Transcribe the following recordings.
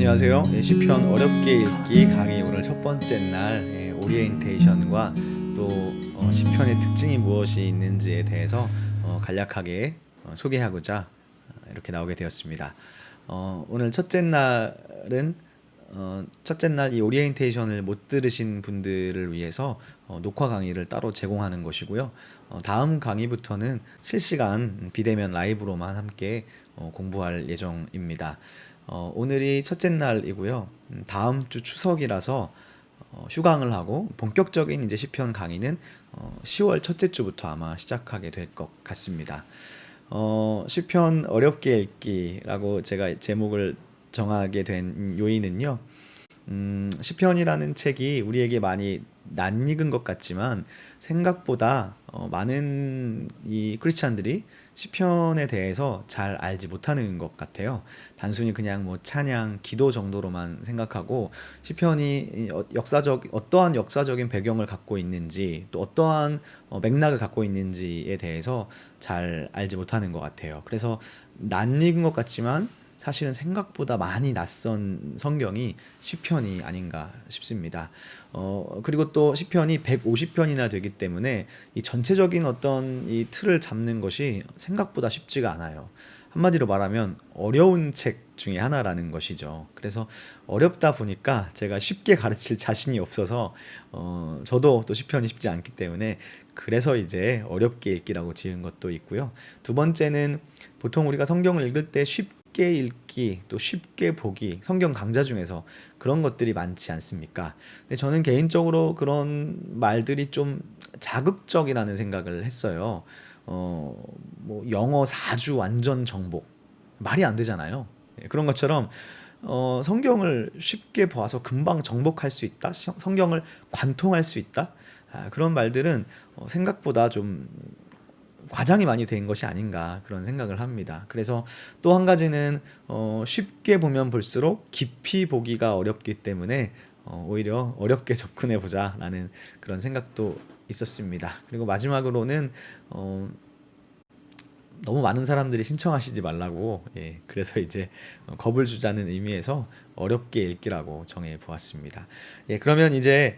안녕하세요. 시편 어렵게 읽기 강의 오늘 첫 번째 날 오리엔테이션과 또 시편의 특징이 무엇이 있는지에 대해서 간략하게 소개하고자 이렇게 나오게 되었습니다. 오늘 첫째 날은 첫째 날 이 오리엔테이션을 못 들으신 분들을 위해서 녹화 강의를 따로 제공하는 것이고요. 다음 강의부터는 실시간 비대면 라이브로만 함께 공부할 예정입니다. 오늘이 첫째 날이고요. 다음 주 추석이라서 휴강을 하고 본격적인 이제 시편 강의는 10월 첫째 주부터 아마 시작하게 될 것 같습니다. 시편 어렵게 읽기라고 제가 제목을 정하게 된 요인은요. 시편이라는 책이 우리에게 많이 낯익은 것 같지만 생각보다 많은 이 크리스찬들이 시편에 대해서 잘 알지 못하는 것 같아요. 단순히 그냥 뭐 찬양, 기도 정도로만 생각하고 시편이 어떠한 역사적인 배경을 갖고 있는지 또 어떠한 맥락을 갖고 있는지에 대해서 잘 알지 못하는 것 같아요. 그래서 낯익은 것 같지만 사실은 생각보다 많이 낯선 성경이 시편이 아닌가 싶습니다. 그리고 또 시편이 150편이나 되기 때문에 이 전체적인 어떤 이 틀을 잡는 것이 생각보다 쉽지가 않아요. 한마디로 말하면 어려운 책 중에 하나라는 것이죠. 그래서 어렵다 보니까 제가 쉽게 가르칠 자신이 없어서 저도 또 시편이 쉽지 않기 때문에 그래서 이제 어렵게 읽기라고 지은 것도 있고요. 두 번째는 보통 우리가 성경을 읽을 때 쉽게 읽기 또 쉽게 보기 성경 강좌 중에서 그런 것들이 많지 않습니까? 근데 저는 개인적으로 그런 말들이 좀 자극적이라는 생각을 했어요. 뭐 영어 4주 완전 정복 말이 안 되잖아요. 그런 것처럼 성경을 쉽게 봐서 금방 정복할 수 있다. 성경을 관통할 수 있다. 그런 말들은 생각보다 좀 과장이 많이 된 것이 아닌가 그런 생각을 합니다. 그래서 또 한 가지는 쉽게 보면 볼수록 깊이 보기가 어렵기 때문에 오히려 어렵게 접근해 보자라는 그런 생각도 있었습니다. 그리고 마지막으로는 너무 많은 사람들이 신청하시지 말라고 그래서 이제 겁을 주자는 의미에서 어렵게 읽기라고 정해 보았습니다. 그러면 이제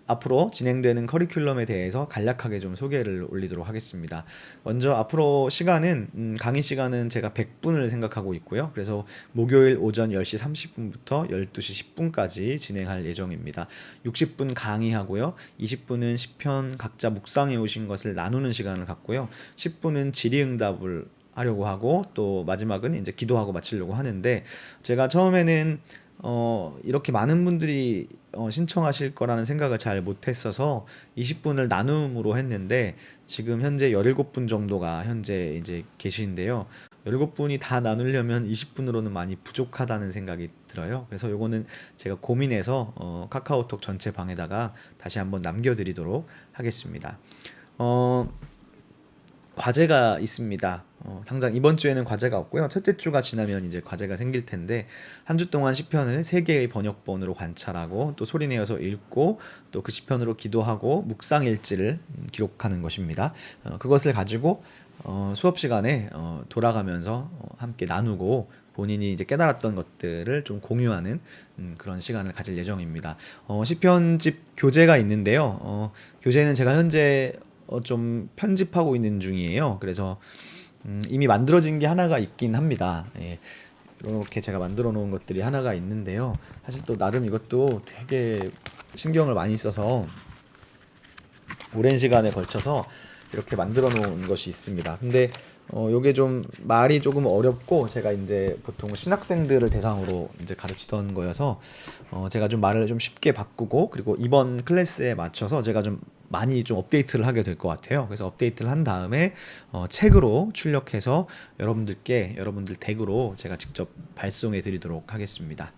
앞으로 진행되는 커리큘럼에 대해서 간략하게 좀 소개를 올리도록 하겠습니다. 먼저 앞으로 시간은 강의 시간은 제가 100분을 생각하고 있고요. 그래서 목요일 오전 10시 30분부터 12시 10분까지 진행할 예정입니다. 60분 강의하고요. 20분은 시편 각자 묵상해 오신 것을 나누는 시간을 갖고요. 10분은 질의응답을 하려고 하고 또 마지막은 이제 기도하고 마치려고 하는데 제가 처음에는 이렇게 많은 분들이 신청하실 거라는 생각을 잘 못했어서 20분을 나눔으로 했는데 지금 현재 17분 정도가 현재 이제 계시는데요. 17분이 다 나누려면 20분으로는 많이 부족하다는 생각이 들어요. 그래서 요거는 제가 고민해서 카카오톡 전체 방에다가 다시 한번 남겨드리도록 하겠습니다. 과제가 있습니다. 당장 이번 주에는 과제가 없고요. 첫째 주가 지나면 이제 과제가 생길 텐데 한 주 동안 시편을 3개의 번역본으로 관찰하고 또 소리내어서 읽고 또 그 시편으로 기도하고 묵상 일지를 기록하는 것입니다. 그것을 가지고 수업 시간에 돌아가면서 함께 나누고 본인이 이제 깨달았던 것들을 좀 공유하는 그런 시간을 가질 예정입니다. 시편집 교재가 있는데요. 교재는 제가 현재 좀 편집하고 있는 중이에요. 그래서 이미 만들어진 게 하나가 있긴 합니다. 이렇게 제가 만들어 놓은 것들이 하나가 있는데요. 사실 또 나름 이것도 되게 신경을 많이 써서 오랜 시간에 걸쳐서 이렇게 만들어 놓은 것이 있습니다. 근데 요게 좀 말이 조금 어렵고 제가 이제 보통 신학생들을 대상으로 이제 가르치던 거여서 제가 좀 말을 좀 쉽게 바꾸고 그리고 이번 클래스에 맞춰서 제가 좀 많이 좀 업데이트를 하게 될 것 같아요. 그래서 업데이트를 한 다음에 책으로 출력해서 여러분들 댁으로 제가 직접 발송해 드리도록 하겠습니다.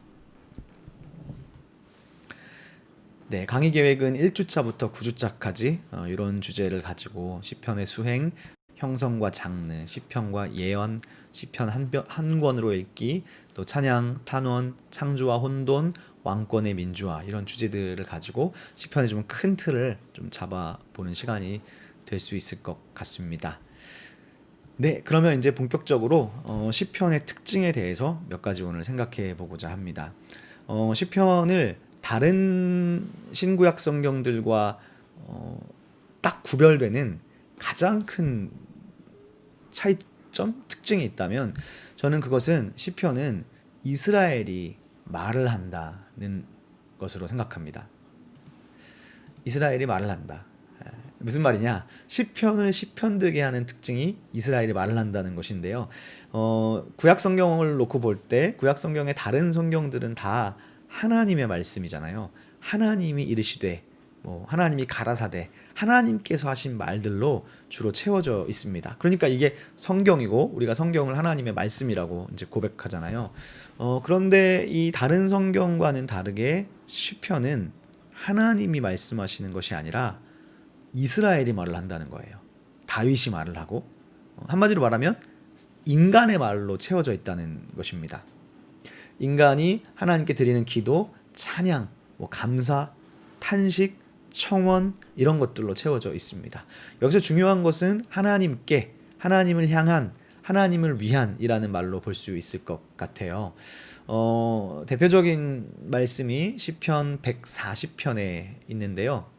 네, 강의 계획은 1주차부터 9주차까지 이런 주제를 가지고 시편의 수행, 형성과 장르, 시편과 예언, 시편 한 권으로 읽기, 또 찬양, 탄원, 창조와 혼돈, 왕권의 민주화 이런 주제들을 가지고 시편의 좀 큰 틀을 좀 잡아보는 시간이 될 수 있을 것 같습니다. 네, 그러면 이제 본격적으로 시편의 특징에 대해서 몇 가지 오늘 생각해 보고자 합니다. 시편을 다른 신구약 성경들과 딱 구별되는 가장 큰 차이점, 특징이 있다면 저는 그것은 시편은 이스라엘이 말을 한다는 것으로 생각합니다. 이스라엘이 말을 한다. 무슨 말이냐? 시편을 시편되게 하는 특징이 이스라엘이 말을 한다는 것인데요. 구약 성경을 놓고 볼 때 구약 성경의 다른 성경들은 다 하나님의 말씀이잖아요. 하나님이 이르시되, 하나님이 가라사대, 하나님께서 하신 말들로 주로 채워져 있습니다. 그러니까 이게 성경이고 우리가 성경을 하나님의 말씀이라고 이제 고백하잖아요. 그런데 이 다른 성경과는 다르게 시편은 하나님이 말씀하시는 것이 아니라 이스라엘이 말을 한다는 거예요. 다윗이 말을 하고 한마디로 말하면 인간의 말로 채워져 있다는 것입니다. 인간이 하나님께 드리는 기도, 찬양, 감사, 탄식, 청원 이런 것들로 채워져 있습니다. 여기서 중요한 것은 하나님께, 하나님을 향한, 하나님을 위한이라는 말로 볼 수 있을 것 같아요. 대표적인 말씀이 시편 140편에 있는데요.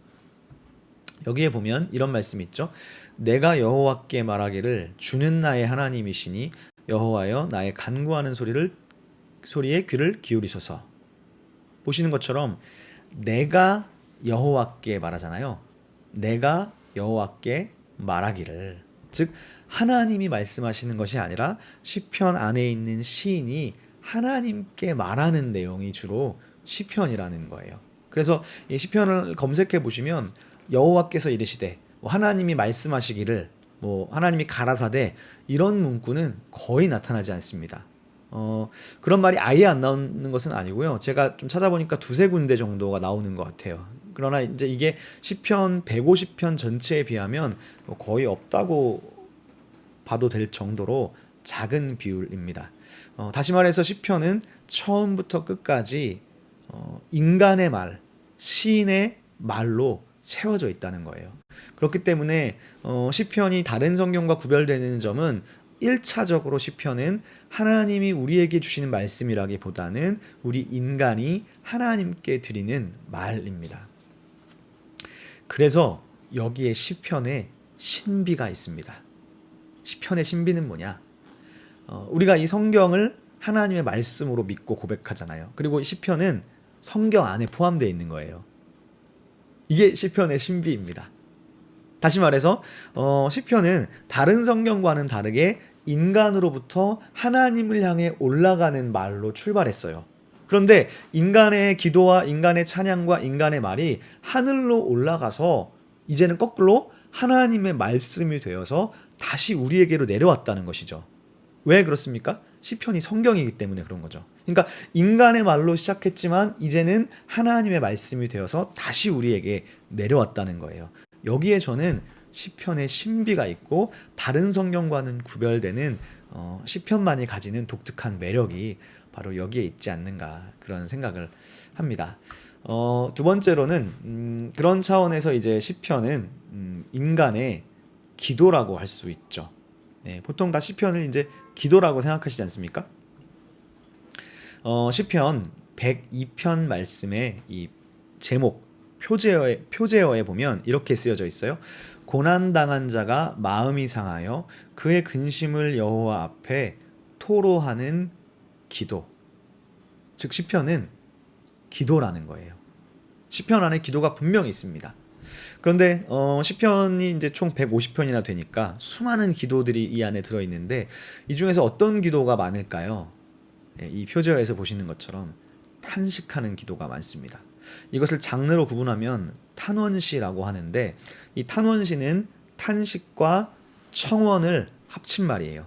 여기에 보면 이런 말씀이 있죠. 내가 여호와께 말하기를 주는 나의 하나님이시니 여호와여 나의 간구하는 소리에 귀를 기울이소서. 보시는 것처럼 내가 여호와께 말하잖아요. 내가 여호와께 말하기를, 즉 하나님이 말씀하시는 것이 아니라 시편 안에 있는 시인이 하나님께 말하는 내용이 주로 시편이라는 거예요. 그래서 이 시편을 검색해 보시면 여호와께서 이르시되, 하나님이 말씀하시기를, 하나님이 가라사대 이런 문구는 거의 나타나지 않습니다. 그런 말이 아예 안 나오는 것은 아니고요. 제가 좀 찾아보니까 두세 군데 정도가 나오는 것 같아요. 그러나 이제 이게 시편 150편 전체에 비하면 거의 없다고 봐도 될 정도로 작은 비율입니다. 다시 말해서 시편은 처음부터 끝까지 인간의 말, 시인의 말로 채워져 있다는 거예요. 그렇기 때문에 시편이 다른 성경과 구별되는 점은 1차적으로 시편은 하나님이 우리에게 주시는 말씀이라기보다는 우리 인간이 하나님께 드리는 말입니다. 그래서 여기에 시편에 신비가 있습니다. 시편의 신비는 뭐냐? 우리가 이 성경을 하나님의 말씀으로 믿고 고백하잖아요. 그리고 시편은 성경 안에 포함되어 있는 거예요. 이게 시편의 신비입니다. 다시 말해서 시편은 다른 성경과는 다르게 인간으로부터 하나님을 향해 올라가는 말로 출발했어요. 그런데 인간의 기도와 인간의 찬양과 인간의 말이 하늘로 올라가서 이제는 거꾸로 하나님의 말씀이 되어서 다시 우리에게로 내려왔다는 것이죠. 왜 그렇습니까? 시편이 성경이기 때문에 그런 거죠. 그러니까 인간의 말로 시작했지만 이제는 하나님의 말씀이 되어서 다시 우리에게 내려왔다는 거예요. 여기에 저는 시편의 신비가 있고 다른 성경과는 구별되는 시편만이 가지는 독특한 매력이 바로 여기에 있지 않는가, 그런 생각을 합니다. 두 번째로는 그런 차원에서 이제 시편은 인간의 기도라고 할 수 있죠. 네, 보통 다 시편을 이제 기도라고 생각하시지 않습니까? 시편 102편 말씀의 이 제목 표제어에 보면 이렇게 쓰여져 있어요. 고난당한 자가 마음이 상하여 그의 근심을 여호와 앞에 토로하는 기도. 즉 시편은 기도라는 거예요. 시편 안에 기도가 분명히 있습니다. 그런데 시편이 이제 총 150편이나 되니까 수많은 기도들이 이 안에 들어 있는데 이 중에서 어떤 기도가 많을까요? 이 표제어에서 보시는 것처럼 탄식하는 기도가 많습니다. 이것을 장르로 구분하면 탄원시라고 하는데 이 탄원시는 탄식과 청원을 합친 말이에요.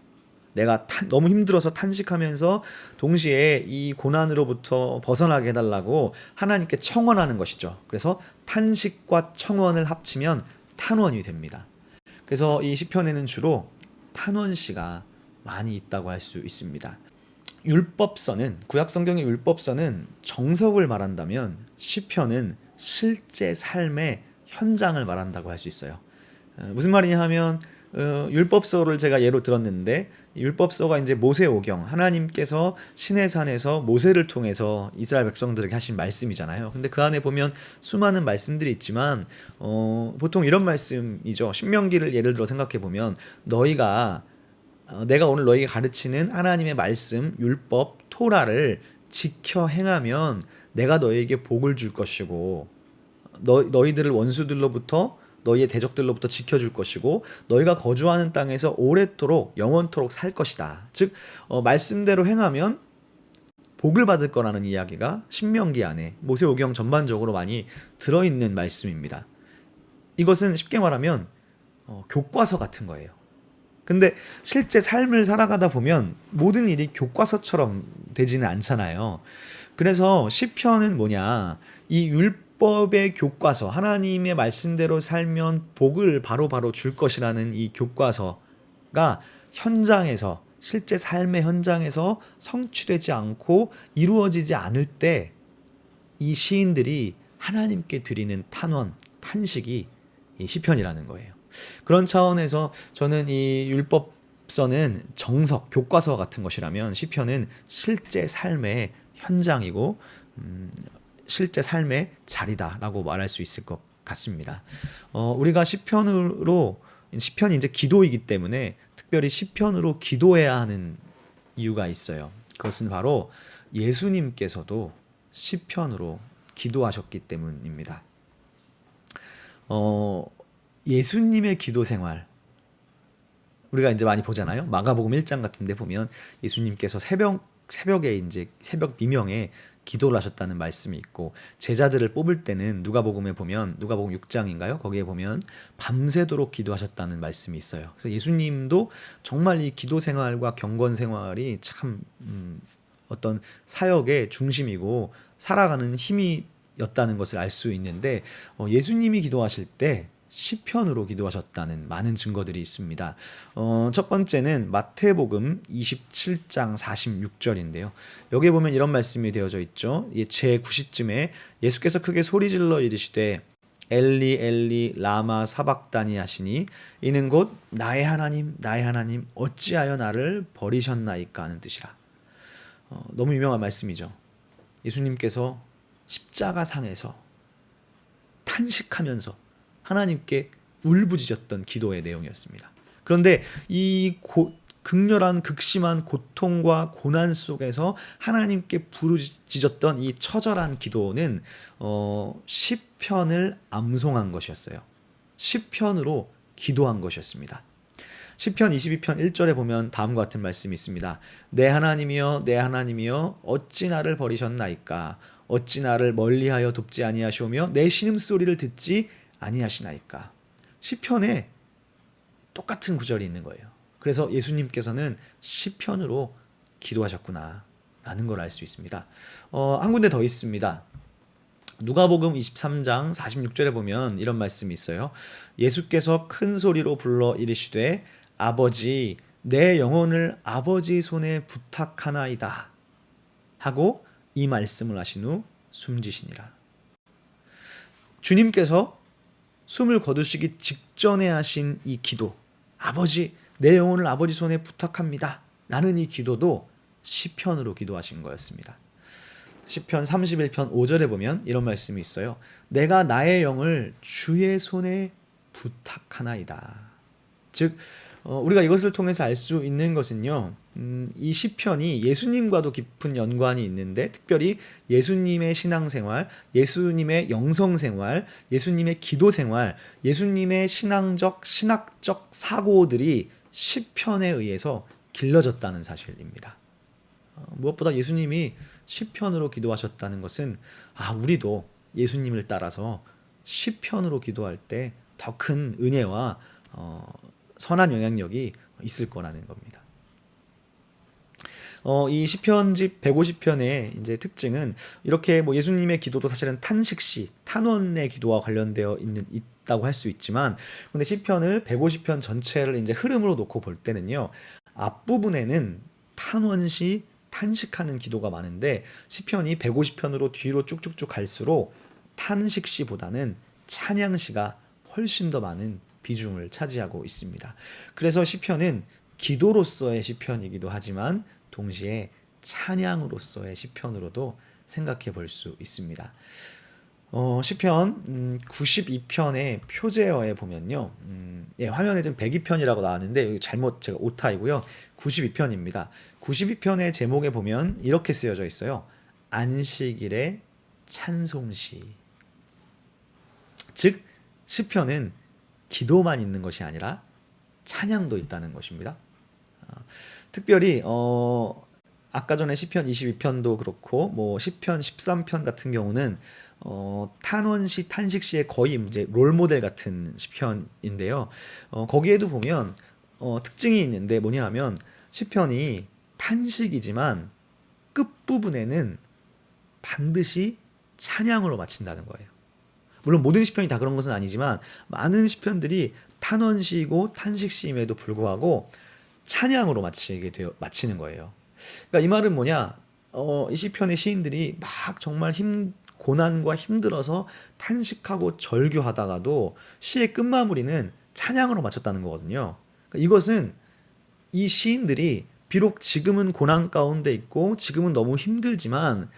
내가 너무 힘들어서 탄식하면서 동시에 이 고난으로부터 벗어나게 해달라고 하나님께 청원하는 것이죠. 그래서 탄식과 청원을 합치면 탄원이 됩니다. 그래서 이 시편에는 주로 탄원시가 많이 있다고 할 수 있습니다. 율법서는, 구약 성경의 율법서는 정석을 말한다면 시편은 실제 삶의 현장을 말한다고 할 수 있어요. 무슨 말이냐 하면 율법서를 제가 예로 들었는데 율법서가 이제 모세오경, 하나님께서 시내산에서 모세를 통해서 이스라엘 백성들에게 하신 말씀이잖아요. 근데 그 안에 보면 수많은 말씀들이 있지만 보통 이런 말씀이죠. 신명기를 예를 들어 생각해 보면 너희가 내가 오늘 너희에게 가르치는 하나님의 말씀, 율법, 토라를 지켜 행하면 내가 너희에게 복을 줄 것이고 너희들을 원수들로부터 너희의 대적들로부터 지켜줄 것이고 너희가 거주하는 땅에서 오랫도록 영원토록 살 것이다. 즉 말씀대로 행하면 복을 받을 거라는 이야기가 신명기 안에 모세오경 전반적으로 많이 들어있는 말씀입니다. 이것은 쉽게 말하면 교과서 같은 거예요. 근데 실제 삶을 살아가다 보면 모든 일이 교과서처럼 되지는 않잖아요. 그래서 시편은 뭐냐, 이 율법의 교과서, 하나님의 말씀대로 살면 복을 바로바로 줄 것이라는 이 교과서가 현장에서, 실제 삶의 현장에서 성취되지 않고 이루어지지 않을 때 이 시인들이 하나님께 드리는 탄원, 탄식이 이 시편이라는 거예요. 그런 차원에서 저는 이 율법서는 정석, 교과서 같은 것이라면 시편은 실제 삶의 현장이고 실제 삶의 자리다라고 말할 수 있을 것 같습니다. 우리가 시편이 이제 기도이기 때문에 특별히 시편으로 기도해야 하는 이유가 있어요. 그것은 바로 예수님께서도 시편으로 기도하셨기 때문입니다. 예수님의 기도 생활 우리가 이제 많이 보잖아요. 마가복음 1장 같은 데 보면 예수님께서 새벽에 이제 새벽 미명에 기도를 하셨다는 말씀이 있고, 제자들을 뽑을 때는 누가복음에 보면 누가복음 6장인가요? 거기에 보면 밤새도록 기도하셨다는 말씀이 있어요. 그래서 예수님도 정말 이 기도 생활과 경건 생활이 참 어떤 사역의 중심이고 살아가는 힘이었다는 것을 알 수 있는데, 예수님이 기도하실 때 시편으로 기도하셨다는 많은 증거들이 있습니다. 첫 번째는 마태복음 27장 46절인데요. 여기에 보면 이런 말씀이 되어져 있죠. 제 9시쯤에 예수께서 크게 소리질러 이르시되 엘리 엘리 라마 사박다니 하시니 이는 곧 나의 하나님 나의 하나님 어찌하여 나를 버리셨나이까 하는 뜻이라. 너무 유명한 말씀이죠. 예수님께서 십자가상에서 탄식하면서 하나님께 울부짖었던 기도의 내용이었습니다. 그런데 이 극렬한 극심한 고통과 고난 속에서 하나님께 부르짖었던 이 처절한 기도는 시편을 암송한 것이었어요. 시편으로 기도한 것이었습니다. 시편 22편 1절에 보면 다음과 같은 말씀이 있습니다. 내 하나님이여 내 하나님이여 어찌 나를 버리셨나이까 어찌 나를 멀리하여 돕지 아니하시오며 내 신음소리를 듣지 아니하시나이까. 시편에 똑같은 구절이 있는 거예요. 그래서 예수님께서는 시편으로 기도하셨구나 라는 걸 알 수 있습니다. 한 군데 더 있습니다. 누가복음 23장 46절에 보면 이런 말씀이 있어요. 예수께서 큰 소리로 불러 이르시되 아버지 내 영혼을 아버지 손에 부탁하나이다 하고 이 말씀을 하신 후 숨지시니라. 주님께서 숨을 거두시기 직전에 하신 이 기도, 아버지 내 영혼을 아버지 손에 부탁합니다 라는 이 기도도 시편으로 기도하신 거였습니다. 시편 31편 5절에 보면 이런 말씀이 있어요. 내가 나의 영을 주의 손에 부탁하나이다. 즉 우리가 이것을 통해서 알 수 있는 것은요, 이 시편이 예수님과도 깊은 연관이 있는데 특별히 예수님의 신앙생활, 예수님의 영성생활, 예수님의 기도생활, 예수님의 신학적 사고들이 시편에 의해서 길러졌다는 사실입니다. 무엇보다 예수님이 시편으로 기도하셨다는 것은 우리도 예수님을 따라서 시편으로 기도할 때 더 큰 은혜와 선한 영향력이 있을 거라는 겁니다. 이 시편집 150편의 이제 특징은 이렇게 예수님의 기도도 사실은 탄식시, 탄원의 기도와 관련되어 있다고 할 수 있지만, 근데 시편을 150편 전체를 이제 흐름으로 놓고 볼 때는요, 앞부분에는 탄원시, 탄식하는 기도가 많은데 시편이 150편으로 뒤로 쭉쭉쭉 갈수록 탄식시보다는 찬양시가 훨씬 더 많은 비중을 차지하고 있습니다. 그래서 시편은 기도로서의 시편이기도 하지만 동시에 찬양으로서의 시편으로도 생각해 볼 수 있습니다. 시편 92편의 표제어에 보면요. 화면에 지금 102편이라고 나왔는데 여기 잘못 제가 오타이고요. 92편입니다. 92편의 제목에 보면 이렇게 쓰여져 있어요. 안식일의 찬송시. 즉 시편은 기도만 있는 것이 아니라 찬양도 있다는 것입니다. 특별히 아까 전에 시편 22편도 그렇고 뭐 시편 13편 같은 경우는 탄원시, 탄식시의 거의 이제 롤모델 같은 시편인데요. 거기에도 보면 특징이 있는데 뭐냐 하면 시편이 탄식이지만 끝부분에는 반드시 찬양으로 마친다는 거예요. 물론 모든 시편이 다 그런 것은 아니지만 많은 시편들이 탄원시이고 탄식시임에도 불구하고 찬양으로 마치는 거예요. 그러니까 이 말은 뭐냐? 이 시편의 시인들이 막 정말 고난과 힘들어서 탄식하고 절규하다가도 시의 끝마무리는 찬양으로 마쳤다는 거거든요. 그러니까 이것은 이 시인들이 비록 지금은 고난 가운데 있고 지금은 너무 힘들지만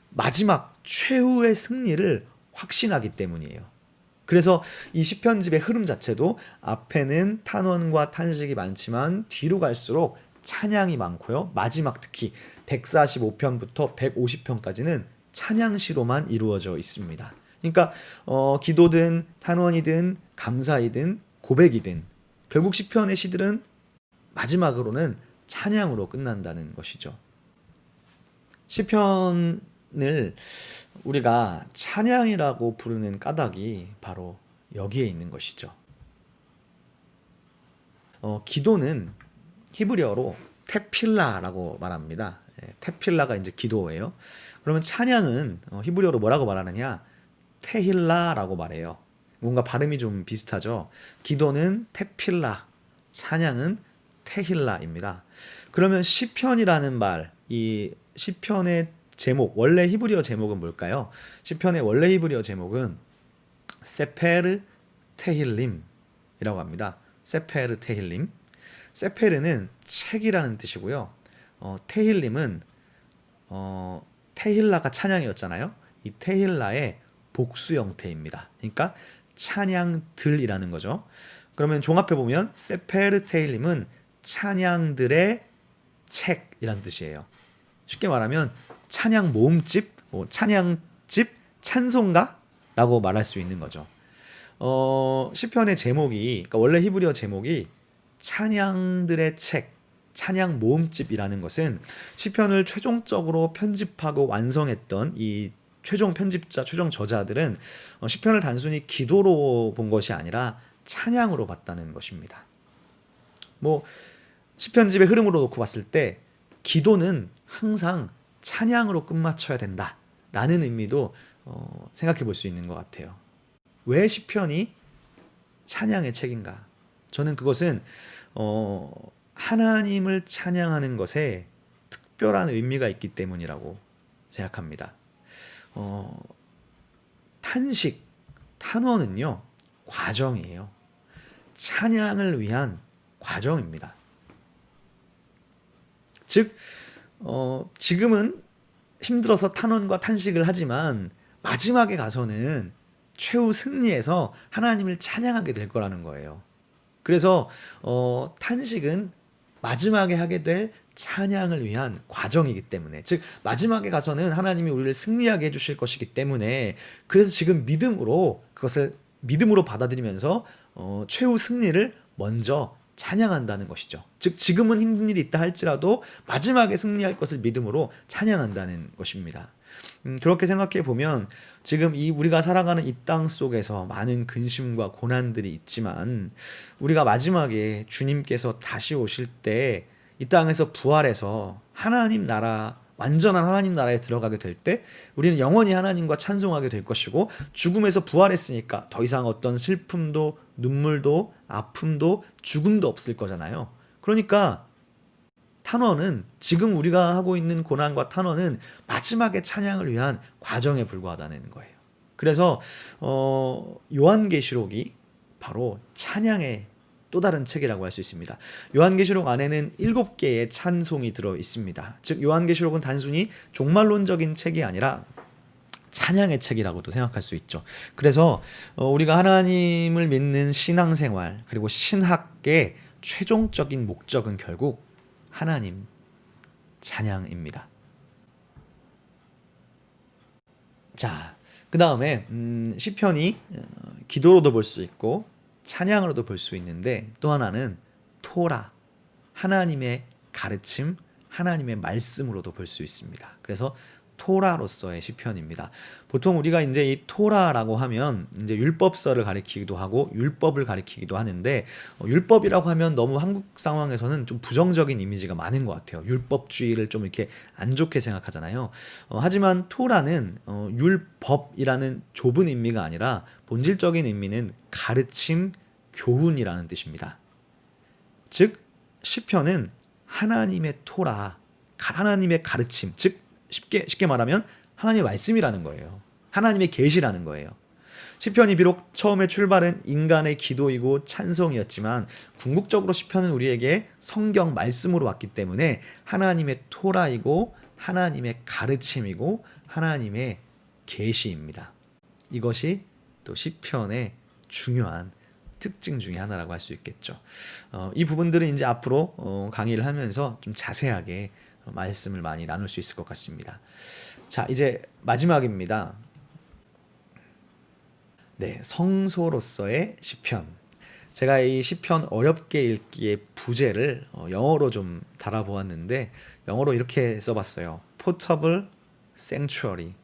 마지막 최후의 승리를 확신하기 때문이에요. 그래서 이 시편집의 흐름 자체도 앞에는 탄원과 탄식이 많지만 뒤로 갈수록 찬양이 많고요. 마지막 특히 145편부터 150편까지는 찬양시로만 이루어져 있습니다. 그러니까 기도든 탄원이든 감사이든 고백이든 결국 시편의 시들은 마지막으로는 찬양으로 끝난다는 것이죠. 시편을 우리가 찬양이라고 부르는 까닭이 바로 여기에 있는 것이죠. 기도는 히브리어로 테필라라고 말합니다. 테필라가 이제 기도예요. 그러면 찬양은 히브리어로 뭐라고 말하느냐? 테힐라라고 말해요. 뭔가 발음이 좀 비슷하죠. 기도는 테필라, 찬양은 테힐라입니다. 그러면 시편이라는 말, 이 시편의 제목, 원래 히브리어 제목은 뭘까요? 시편의 원래 히브리어 제목은 세페르 테힐림이라고 합니다. 세페르 테힐림. 세페르는 책이라는 뜻이고요. 테힐림은 테힐라가 찬양이었잖아요. 이 테힐라의 복수 형태입니다. 그러니까 찬양들이라는 거죠. 그러면 종합해 보면 세페르 테힐림은 찬양들의 책이란 뜻이에요. 쉽게 말하면 찬양 모음집, 찬양집, 찬송가라고 말할 수 있는 거죠. 시편의 제목이, 그러니까 원래 히브리어 제목이 찬양들의 책, 찬양 모음집이라는 것은 시편을 최종적으로 편집하고 완성했던 이 최종 편집자, 최종 저자들은 시편을 단순히 기도로 본 것이 아니라 찬양으로 봤다는 것입니다. 뭐 시편집의 흐름으로 놓고 봤을 때 기도는 항상 찬양으로 끝마쳐야 된다라는 의미도 생각해 볼 수 있는 것 같아요. 왜 시편이 찬양의 책인가? 저는 그것은 하나님을 찬양하는 것에 특별한 의미가 있기 때문이라고 생각합니다. 탄식, 탄원은요, 과정이에요. 찬양을 위한 과정입니다. 즉, 지금은 힘들어서 탄원과 탄식을 하지만 마지막에 가서는 최후 승리해서 하나님을 찬양하게 될 거라는 거예요. 그래서 탄식은 마지막에 하게 될 찬양을 위한 과정이기 때문에, 즉 마지막에 가서는 하나님이 우리를 승리하게 해주실 것이기 때문에, 그래서 지금 그것을 믿음으로 받아들이면서 최후 승리를 먼저 찬양한다는 것이죠. 즉 지금은 힘든 일이 있다 할지라도 마지막에 승리할 것을 믿음으로 찬양한다는 것입니다. 그렇게 생각해 보면 지금 우리가 살아가는 이 땅 속에서 많은 근심과 고난들이 있지만 우리가 마지막에 주님께서 다시 오실 때 이 땅에서 부활해서 하나님 나라, 완전한 하나님 나라에 들어가게 될 때 우리는 영원히 하나님과 찬송하게 될 것이고, 죽음에서 부활했으니까 더 이상 어떤 슬픔도 눈물도 아픔도 죽음도 없을 거잖아요. 그러니까 탄원은, 지금 우리가 하고 있는 고난과 탄원은 마지막에 찬양을 위한 과정에 불과하다는 거예요. 그래서 요한계시록이 바로 찬양의 또 다른 책이라고 할 수 있습니다. 요한계시록 안에는 7개의 찬송이 들어 있습니다. 즉 요한계시록은 단순히 종말론적인 책이 아니라 찬양의 책이라고도 생각할 수 있죠. 그래서 우리가 하나님을 믿는 신앙생활 그리고 신학의 최종적인 목적은 결국 하나님 찬양입니다. 자, 그 다음에 시편이 기도로도 볼 수 있고 찬양으로도 볼 수 있는데 또 하나는 토라, 하나님의 가르침, 하나님의 말씀으로도 볼 수 있습니다. 그래서 토라로서의 시편입니다. 보통 우리가 이제 이 토라라고 하면 이제 율법서를 가리키기도 하고 율법을 가리키기도 하는데 율법이라고 하면 너무 한국 상황에서는 좀 부정적인 이미지가 많은 것 같아요. 율법주의를 좀 이렇게 안 좋게 생각하잖아요. 하지만 토라는 율법이라는 좁은 의미가 아니라 본질적인 의미는 가르침, 교훈이라는 뜻입니다. 즉 시편은 하나님의 토라, 하나님의 가르침, 즉 쉽게 말하면 하나님의 말씀이라는 거예요. 하나님의 계시라는 거예요. 시편이 비록 처음에 출발은 인간의 기도이고 찬송이었지만 궁극적으로 시편은 우리에게 성경 말씀으로 왔기 때문에 하나님의 토라이고 하나님의 가르침이고 하나님의 계시입니다. 이것이 또 시편의 중요한 특징 중에 하나라고 할 수 있겠죠. 이 부분들은 이제 앞으로 강의를 하면서 좀 자세하게 말씀을 많이 나눌 수 있을 것 같습니다. 자, 이제 마지막입니다. 네, 성소로서의 시편. 제가 이 시편 어렵게 읽기의 부제를 영어로 좀 달아보았는데 영어로 이렇게 써봤어요. Portable Sanctuary.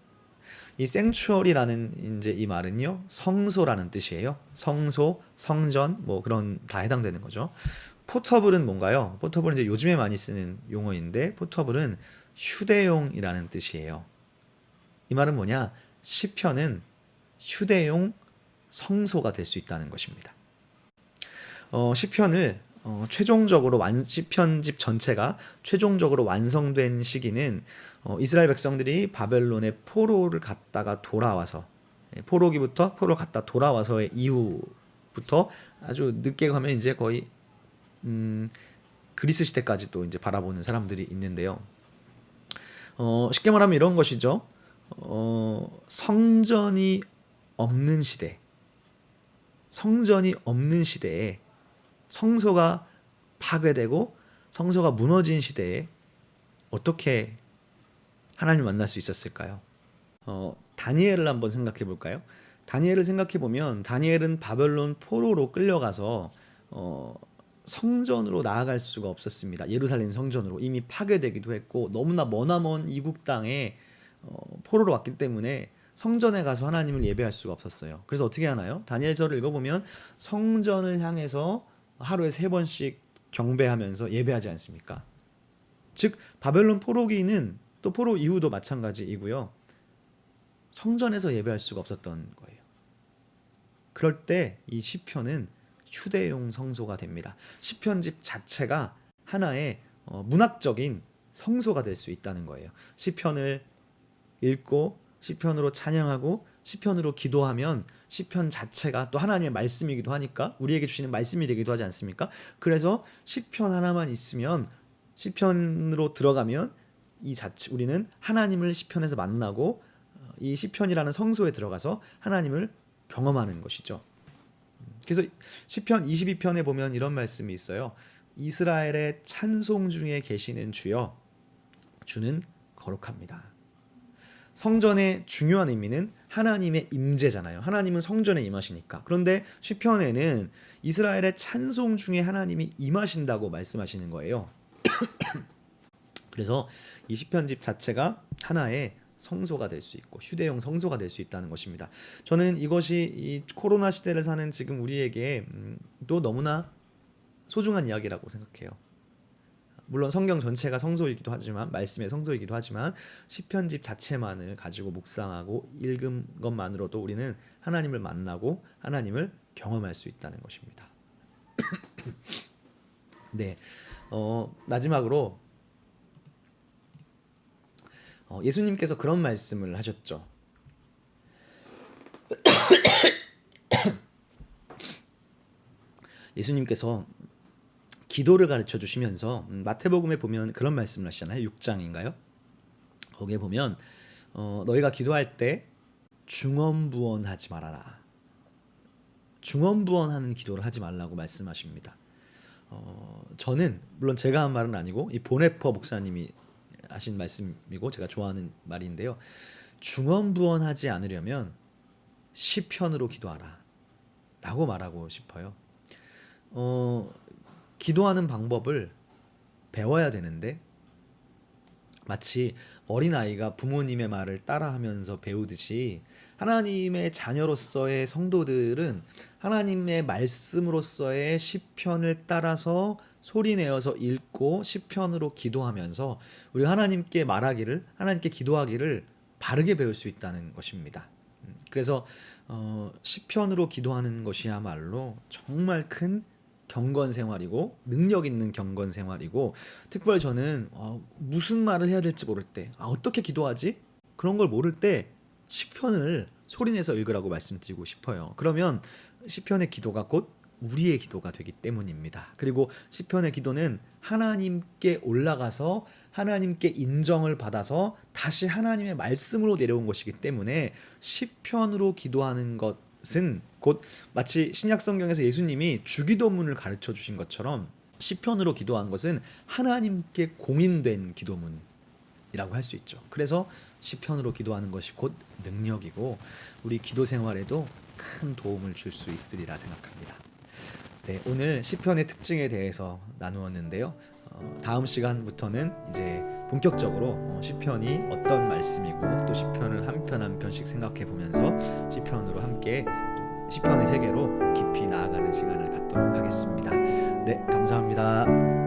이 sanctuary라는 이제 이 말은요, 성소라는 뜻이에요. 성소, 성전, 뭐 그런 다 해당되는 거죠. 포터블은 뭔가요? 포터블은 이제 요즘에 많이 쓰는 용어인데 포터블은 휴대용이라는 뜻이에요. 이 말은 뭐냐? 시편은 휴대용 성소가 될 수 있다는 것입니다. 시편을 최종적으로 시편집 전체가 최종적으로 완성된 시기는 이스라엘 백성들이 바벨론의 포로를 갔다가 돌아와서 포로기부터 포로 갔다 돌아와서의 이후부터 아주 늦게 가면 이제 거의 그리스 시대까지도 이제 바라보는 사람들이 있는데요. 쉽게 말하면 이런 것이죠. 성전이 없는 시대, 성전이 없는 시대에 성소가 파괴되고 성소가 무너진 시대에 어떻게 하나님을 만날 수 있었을까요? 다니엘을 한번 생각해 볼까요? 다니엘을 생각해 보면 다니엘은 바벨론 포로로 끌려가서 성전으로 나아갈 수가 없었습니다. 예루살렘 성전으로 이미 파괴되기도 했고 너무나 머나먼 이국 땅에 포로로 왔기 때문에 성전에 가서 하나님을 예배할 수가 없었어요. 그래서 어떻게 하나요? 다니엘서를 읽어보면 성전을 향해서 하루에 3번씩 경배하면서 예배하지 않습니까? 즉 바벨론 포로기는 또 포로 이후도 마찬가지이고요. 성전에서 예배할 수가 없었던 거예요. 그럴 때 이 시편은 휴대용 성소가 됩니다. 시편집 자체가 하나의 문학적인 성소가 될 수 있다는 거예요. 시편을 읽고 시편으로 찬양하고 시편으로 기도하면 시편 자체가 또 하나님의 말씀이기도 하니까 우리에게 주시는 말씀이 되기도 하지 않습니까? 그래서 시편 하나만 있으면 시편으로 들어가면 이 자체 우리는 하나님을 시편에서 만나고 이 시편이라는 성소에 들어가서 하나님을 경험하는 것이죠. 그래서 시편 22편에 보면 이런 말씀이 있어요. 이스라엘의 찬송 중에 계시는 주여, 주는 거룩합니다. 성전의 중요한 의미는 하나님의 임재잖아요. 하나님은 성전에 임하시니까. 그런데 시편에는 이스라엘의 찬송 중에 하나님이 임하신다고 말씀하시는 거예요. 그래서 이 시편집 자체가 하나의 성소가 될 수 있고 휴대용 성소가 될 수 있다는 것입니다. 저는 이것이 이 코로나 시대를 사는 지금 우리에게 또 너무나 소중한 이야기라고 생각해요. 물론 성경 전체가 성소이기도 하지만 말씀의 성소이기도 하지만 시편집 자체만을 가지고 묵상하고 읽은 것만으로도 우리는 하나님을 만나고 하나님을 경험할 수 있다는 것입니다. 네, 마지막으로 예수님께서 그런 말씀을 하셨죠. 예수님께서 기도를 가르쳐 주시면서 마태복음에 보면 그런 말씀을 하시잖아요. 6장인가요? 거기에 보면 너희가 기도할 때 중언부언하지 말아라. 중언부언하는 기도를 하지 말라고 말씀하십니다. 저는 물론 제가 한 말은 아니고 이 보네퍼 목사님이 하신 말씀이고 제가 좋아하는 말인데요. 중언부언하지 않으려면 시편으로 기도하라 라고 말하고 싶어요. 기도하는 방법을 배워야 되는데 마치 어린아이가 부모님의 말을 따라하면서 배우듯이 하나님의 자녀로서의 성도들은 하나님의 말씀으로서의 시편을 따라서 소리내어서 읽고 시편으로 기도하면서 우리 하나님께 말하기를, 하나님께 기도하기를 바르게 배울 수 있다는 것입니다. 그래서 시편으로 기도하는 것이야말로 정말 큰 경건 생활이고 능력 있는 경건 생활이고, 특별히 저는 무슨 말을 해야 될지 모를 때 어떻게 기도하지? 그런 걸 모를 때 시편을 소리내서 읽으라고 말씀드리고 싶어요. 그러면 시편의 기도가 곧 우리의 기도가 되기 때문입니다. 그리고 시편의 기도는 하나님께 올라가서 하나님께 인정을 받아서 다시 하나님의 말씀으로 내려온 것이기 때문에 시편으로 기도하는 것은 곧 마치 신약 성경에서 예수님이 주기도문을 가르쳐 주신 것처럼 시편으로 기도한 것은 하나님께 공인된 기도문이라고 할 수 있죠. 그래서 시편으로 기도하는 것이 곧 능력이고 우리 기도 생활에도 큰 도움을 줄 수 있으리라 생각합니다. 네, 오늘 시편의 특징에 대해서 나누었는데요. 다음 시간부터는 이제 본격적으로 시편이 어떤 말씀이고 또 시편을 한 편 한 편씩 생각해 보면서 시편으로 함께 시편의 세계로 깊이 나아가는 시간을 갖도록 하겠습니다. 네, 감사합니다.